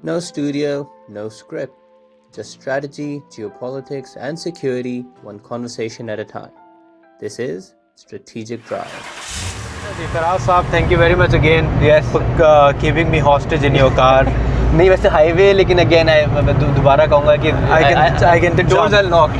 No studio, no script, just strategy, geopolitics, and security, one conversation at a time. This is Strategic Drive. Faraz Saab, thank you very much again for keeping me hostage in your car. नहीं वैसे highway लेकिन again मैं दोबारा कहूँगा कि I can the doors are locked.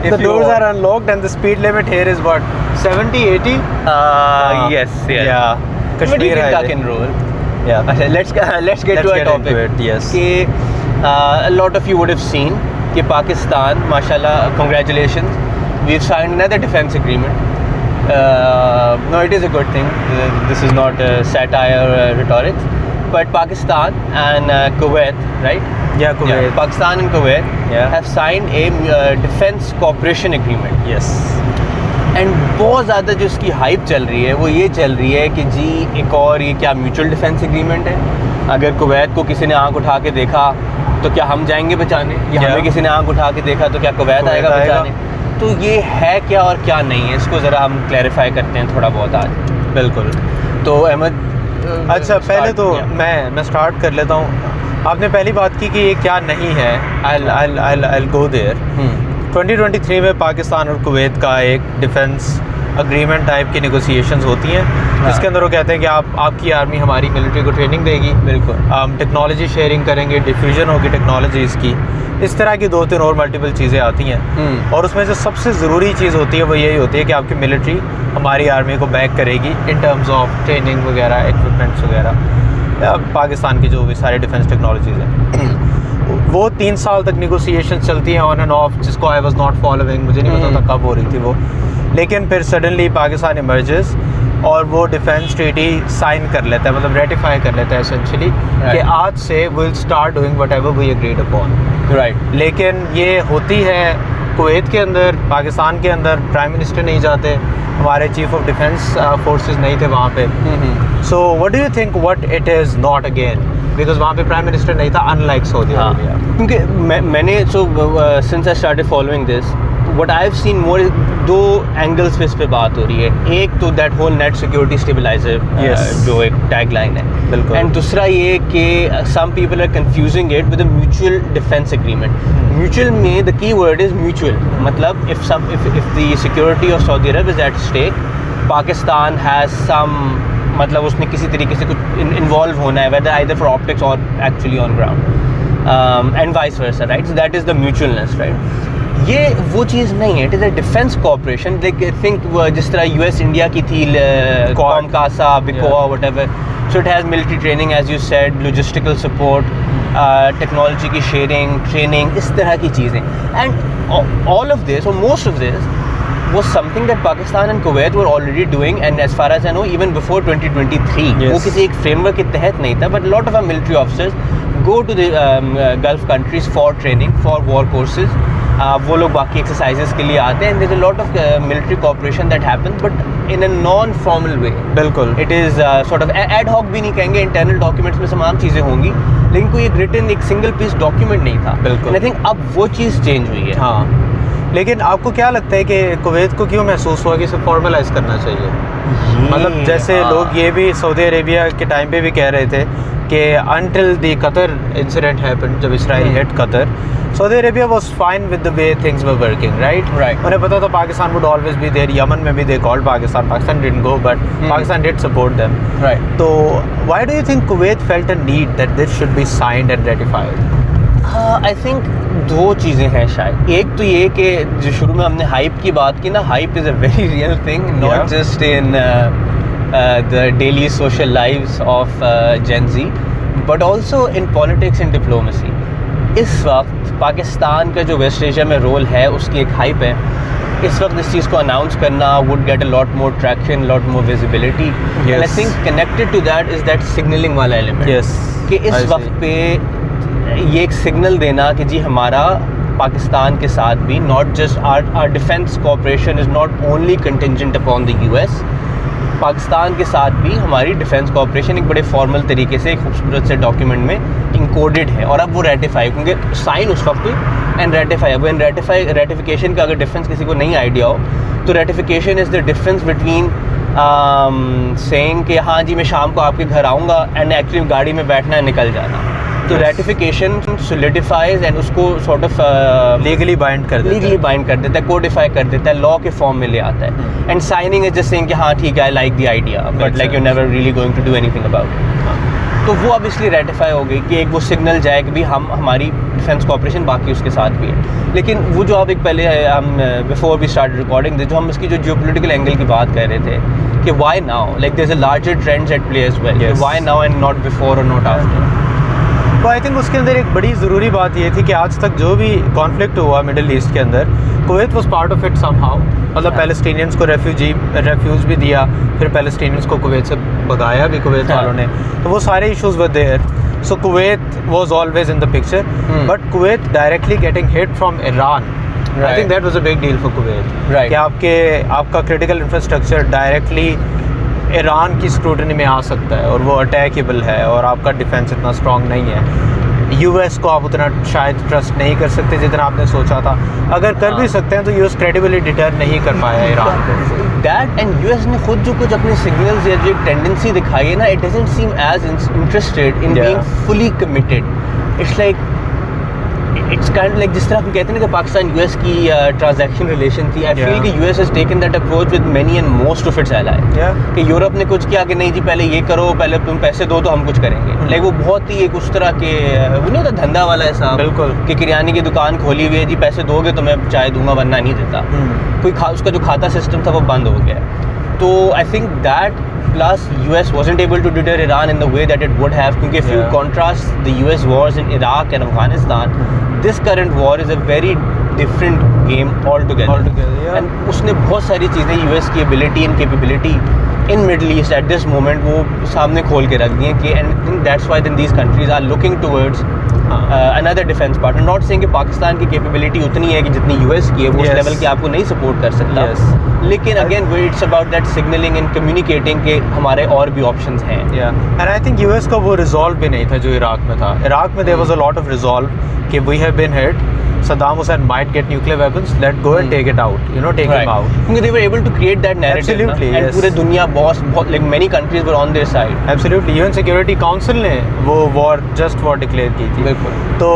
The doors are unlocked and the speed limit here is what, 70, 80? Yes, Yeah. But you Kashmir can tuck Highway. and roll. Yeah. Okay, let's get to our topic. into it, yes. कि a lot of you would have seen कि Pakistan, mashallah, congratulations, we've signed another defense agreement. No, it is a good thing. This is not satire or rhetoric. But Pakistan and Kuwait, right? Yeah, Kuwait. Pakistan and Kuwait have signed a defense cooperation agreement. Yes. And बहुत ज़्यादा जो इसकी hype चल रही है वो ये चल रही है कि जी एक और ये क्या म्यूचुअल डिफेंस एग्रीमेंट है। अगर कुवैत को किसी ने आंख उठा के देखा तो क्या हम जाएंगे बचाने, या हमें किसी ने आंख उठा के देखा तो क्या कुवैत आएगा बचाने। तो ये है क्या और क्या नहीं है, इसको ज़रा हम क्लैरिफाई करते हैं थोड़ा बहुत आज। बिल्कुल। तो अहमद, अच्छा पहले तो मैं स्टार्ट कर लेता हूँ। आपने पहली बात की कि ये क्या नहीं है, I'll go there। 2023 में पाकिस्तान और कुवैत का एक डिफेंस अग्रीमेंट टाइप की नेगोशिएशंस होती हैं, जिसके अंदर वो कहते हैं कि आपकी आर्मी हमारी मिलिट्री को ट्रेनिंग देगी, बिल्कुल हम टेक्नोलॉजी शेयरिंग करेंगे, डिफ्यूजन होगी टेक्नोलॉजीज़ की, इस तरह की 2-3 और मल्टीपल चीज़ें आती हैं। और उसमें जो सबसे ज़रूरी चीज़ होती है वो यही होती है कि आपकी मिलिट्री हमारी आर्मी को बैक करेगी इन टर्म्स ऑफ ट्रेनिंग वगैरह, इक्विपमेंट्स वगैरह, पाकिस्तान की जो भी सारी डिफेंस टेक्नोलॉजीज़ हैं। वो 3 साल तक नेगोशिएशन चलती हैं ऑन एंड ऑफ, जिसको आई वाज नॉट फॉलोइंग, मुझे नहीं पता था कब हो रही थी वो। लेकिन फिर सडनली पाकिस्तान इमर्जेस और वो डिफेंस ट्रीटी साइन कर लेता है, मतलब रेटिफाई कर लेता है एसेंशली कि आज से will start doing whatever we agreed upon. Right. लेकिन ये होती है कुवैत के अंदर, पाकिस्तान के अंदर प्राइम मिनिस्टर नहीं जाते, हमारे चीफ ऑफ डिफेंस फोर्सेस नहीं थे वहाँ पे। So what do you think what it is not again, because वहाँ पे प्राइम मिनिस्टर नहीं था, अनलाइक सऊदी अरेबिया। क्योंकि मैंने since I started following this, what I have seen more, 2 angles पे इस पे बात हो रही है। एक तो that whole net security stabilizer, जो एक टैग लाइन है, बिल्कुल। एंड दूसरा ये कि some people are confusing it with a mutual defence agreement. Mutual में the key word is mutual, मतलब if the security of Saudi Arab is at stake, Pakistan has some, मतलब उसने किसी तरीके से कुछ इन्वॉल्व होना है, वेदर आइदर फॉर ऑप्टिक्स और actually on ground, and vice versa, right. So that is the mutualness, right. ये वो चीज़ नहीं है, it is a defence cooperation. Like I think जिस तरह यूएस इंडिया की थी COMCASA, BECA, whatever. So it has military training as you said, logistical support, technology की शेयरिंग, ट्रेनिंग, इस तरह की चीज़ें। एंड ऑल ऑफ दिस और most of this was something that Pakistan and Kuwait were already doing, and as far as I know even before 2023 वो किसी एक framework के तहत नहीं था, but a lot of our military officers go to the Gulf countries for training, for war courses. वो लोग बाकी exercises के लिए आते हैं, and there's a lot of military cooperation that happens, but in a non-formal way. बिल्कुल। It is sort of ad hoc भी नहीं कहेंगे, internal documents में तमाम चीज़ें होंगी, लेकिन कोई एक written एक single piece document नहीं था। बिल्कुल। And I think अब वो चीज़ change हुई है। हाँ, लेकिन आपको क्या लगता है कि कुवैत को क्यों महसूस हुआ कि इसे फॉर्मलाइज करना चाहिए? मतलब जैसे लोग ये भी सऊदी अरेबिया के टाइम पे भी कह रहे थे कि until the Qatar incident happened, जब Israel hit Qatar, Saudi Arabia was fine with the way things were working, right. उन्हें पता था Pakistan would always be there, Yemen में भी they called Pakistan didn't go, but Pakistan did support them, right. तो why do you think Kuwait felt a need that this should be signed and ratified? I think 2 चीज़ें हैं शायद। एक तो ये कि जो शुरू में हमने हाइप की बात की ना, hype is a very real thing, not just in the daily social lives of Gen Z, but also in politics and diplomacy. इस वक्त पाकिस्तान का जो वेस्ट एशिया में रोल है उसकी एक हाइप है। इस वक्त इस चीज़ को अनाउंस करना would get a lot more traction, lot more visibility, and I think connected to that is that signalling वाला एलिमेंट, कि इस वक्त पे ये एक सिग्नल देना कि जी हमारा पाकिस्तान के साथ भी not just our defence cooperation is not only contingent upon the US, Pakistan के साथ भी हमारी डिफेंस कॉपरेशन एक बड़े फॉर्मल तरीके से एक खूबसूरत से डॉक्यूमेंट में इंकोडेड है। और अब वो रेटिफाई, क्योंकि साइन उस वक्त हुई एंड रेटिफाई, अब इन रेटिफिकेशन का अगर डिफरेंस किसी को नहीं आइडिया हो तो ratification is the difference between saying कि हाँ जी मैं शाम को आपके घर आऊँगा एंड एक्चुअली गाड़ी में बैठना है निकल जाना। तो ratification solidifies and उसको sort of लीगली बाइंड कर देता legally bind कर देता है, codify कर देता है, law के फॉर्म में ले आता है. And signing is just saying कि हाँ ठीक है, I like the idea, but Makes like you're sense. never really going to do anything about it. तो वो अब इसलिए रेटिफाई हो गई कि एक वो सिग्नल जाए कि भी हमारी डिफेंस कॉपरेशन बाकी उसके साथ भी है. लेकिन वो जो आप एक पहले हम बिफोर वी स्टार्ट रिकॉर्डिंग जो हम इसकी जो जियोपॉलिटिकल एंगल की बात कर रहे थे कि why now, like there is a larger trends at play as well, why now and not before और नॉट आफ्टर. तो आई थिंक उसके अंदर एक बड़ी ज़रूरी बात ये थी कि आज तक जो भी कॉन्फ्लिक्ट हुआ मिडिल ईस्ट के अंदर, Kuwait was part of it somehow. मतलब पैलेस्टीनियंस को रेफ्यूज भी दिया, फिर पैलेस्टीनियंस को कुवैत से भगाया भी कुवैत वालों ने, तो वो सारे issues were there. So Kuwait was always in the picture, but Kuwait directly getting hit from Iran, I think that was a big deal for Kuwait. कि आपका क्रिटिकल इंफ्रास्ट्रक्चर डायरेक्टली ईरान की scrutiny में आ सकता है और वो attackable है और आपका डिफेंस इतना स्ट्रॉन्ग नहीं है. यूएस को आप उतना शायद ट्रस्ट नहीं कर सकते जितना आपने सोचा था. अगर कर भी सकते हैं तो यूएस क्रेडिबली डिटर नहीं कर पाया ईरान को. दैट एंड यूएस ने खुद जो कुछ अपने सिग्नल्स या जो टेंडेंसी दिखाई है ना, it doesn't seem as interested in being fully committed. It's like it's kind like जिस तरह हम कहते हैं ना कि पाकिस्तान यूएस की ट्रांजैक्शन रिलेशन थी. आई फील कि US has taken that approach with many and most of its allies. कि यूरोप ने कुछ किया कि नहीं जी पहले ये करो, पहले तुम पैसे दो तो हम कुछ करेंगे. लाइक वो बहुत ही एक उस तरह के वो नहीं होता धंधा वाला ऐसा, बिल्कुल, कि किराने की दुकान खोली हुई है जी, पैसे दोगे तो मैं चाय दूंगा वरना नहीं देता. कोई उसका जो खाता सिस्टम था वो बंद हो गया. तो I think that plus US wasn't able to deter Iran in the way that it would have, because if you contrast the US wars in Iraq and Afghanistan, this current war is a very different game altogether. And उसने बहुत सारी चीज़ें US की ability and capability in Middle East at this moment वो सामने खोल के रख दी हैं कि, and I think that's why then these countries are looking towards another defense partner. Not saying कि पाकिस्तान की capability उतनी है कि जितनी US की है, वो उस लेवल की आपको नहीं सपोर्ट कर सकता. लेकिन again it's about that signaling and communicating कि हमारे और भी options हैं. And I think US का वो resolve भी नहीं था जो इराक में था. इराक में there was a lot of resolve कि we have been hit, Saddam Hussein might get nuclear weapons, let's go and take it out, you know, take him out. Because they were able to create that narrative. Absolutely, and yes. पूरे दुनिया बहुत like many countries were on their side. Absolutely, UN Security Council ने वो war just war declare की थी. बिल्कुल. तो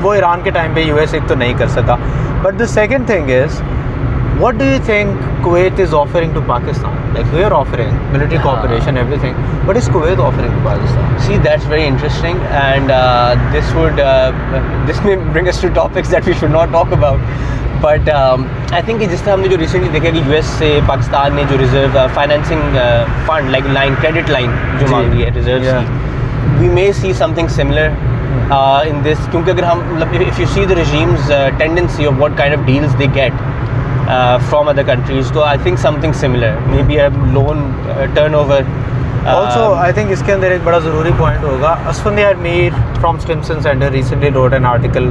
वो ईरान के टाइम पे US एक तो नहीं कर सका. But the second thing is, what do you think Kuwait is offering to Pakistan? Like we are offering military cooperation, everything. What is Kuwait offering to Pakistan? See, that's very interesting, and this may bring us to topics that we should not talk about. But I think कि जिस तरह हमने जो recently देखा कि US से पाकिस्तान ने जो reserve financing fund like line credit line जो मांग रही है reserves की, we may see something similar in this. क्योंकि अगर हम मतलब if you see the regime's tendency of what kind of deals they get from other countries, so I think something similar, maybe a loan turnover. Also, I think इसके अंदर एक बड़ा ज़रूरी point होगा. Asfandiar Mir from Stimson Center recently wrote an article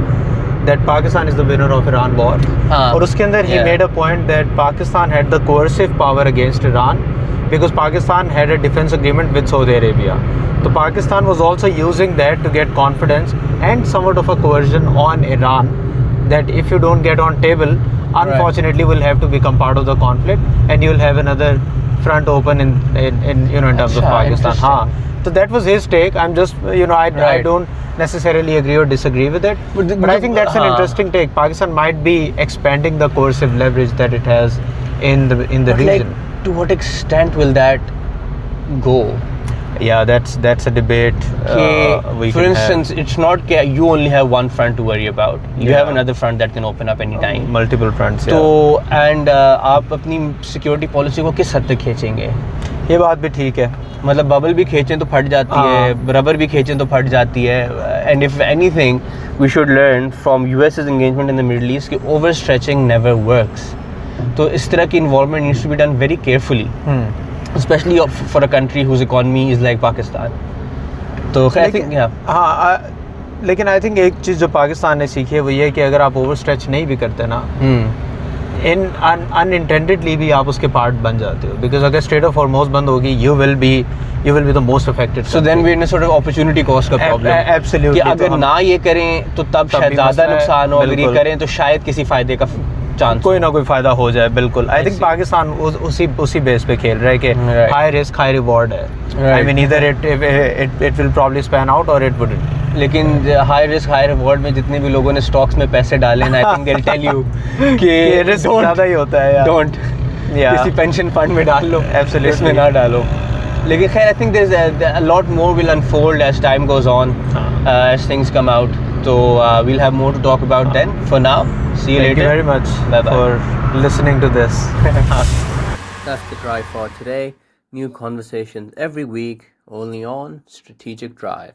that Pakistan is the winner of Iran war. और उसके अंदर he made a point that Pakistan had the coercive power against Iran because Pakistan had a defense agreement with Saudi Arabia. So Pakistan was also using that to get confidence and somewhat of a coercion on Iran that if you don't get on table, unfortunately will have to become part of the conflict and you will have another front open in you know in terms of Pakistan. So that was his take. I'm just you know I don't necessarily agree or disagree with it, but I think that's an interesting take. Pakistan might be expanding the coercive leverage that it has in the region. Like, to what extent will that go? Yeah, that's a debate. For instance, it's not that you only have one front to worry about. You have another front that can open up anytime. Multiple fronts. तो and आप अपनी security policy को किस हद तक खींचेंगे? ये बात भी ठीक है. मतलब बबल भी खींचें तो फट जाती है, रबर भी खींचें तो फट जाती है. And if anything, we should learn from US's engagement in the Middle East कि overstretching never works. तो इस तरह की involvement needs to be done very carefully. Especially for a country whose economy is like Pakistan. तो I think लेकिन I think एक चीज़ जो पाकिस्तान ने सीखी है वो ये है कि अगर आप ओवर स्ट्रेच नहीं भी करते ना, इन अनइंटेंडेडली भी आप उसके पार्ट बन जाते हो. बिकॉज अगर स्ट्रेट ऑफ हॉर्मुज़ बंद होगी, you will be the most affected. So then we in a sort of opportunity cost का प्रॉब्लम. एब्सोल्युटली. कि अगर ना ये करें तो तब शायद ज़्यादा नुकसान हो, अगर ये करें तो शायद किसी फ़ायदे का चांस, कोई ना कोई फ़ायदा हो जाए. बिल्कुल. आई थिंक पाकिस्तान उसी बेस पे खेल रहा है कि हाई रिस्क हाई रिवॉर्ड है. I mean either it will probably span out और इट वुडंट. लेकिन हाई रिस्क हाई रिवॉर्ड में जितने भी लोगों ने स्टॉक्स में पैसे डाले ना, I think they will tell you कि रिस्क ज़्यादा ही होता है यार। डोंट किसी पेंशन फंड में डाल लो, Absolutely. इसमें ना डालो। लेकिन खैर I think there a lot more will unfold as time goes on, as things come out, तो we'll have more to talk about then. For now, see you Thank later. you very much Bye-bye. for listening to this. That's the drive for today. New conversations every week, only on Strategic Drive.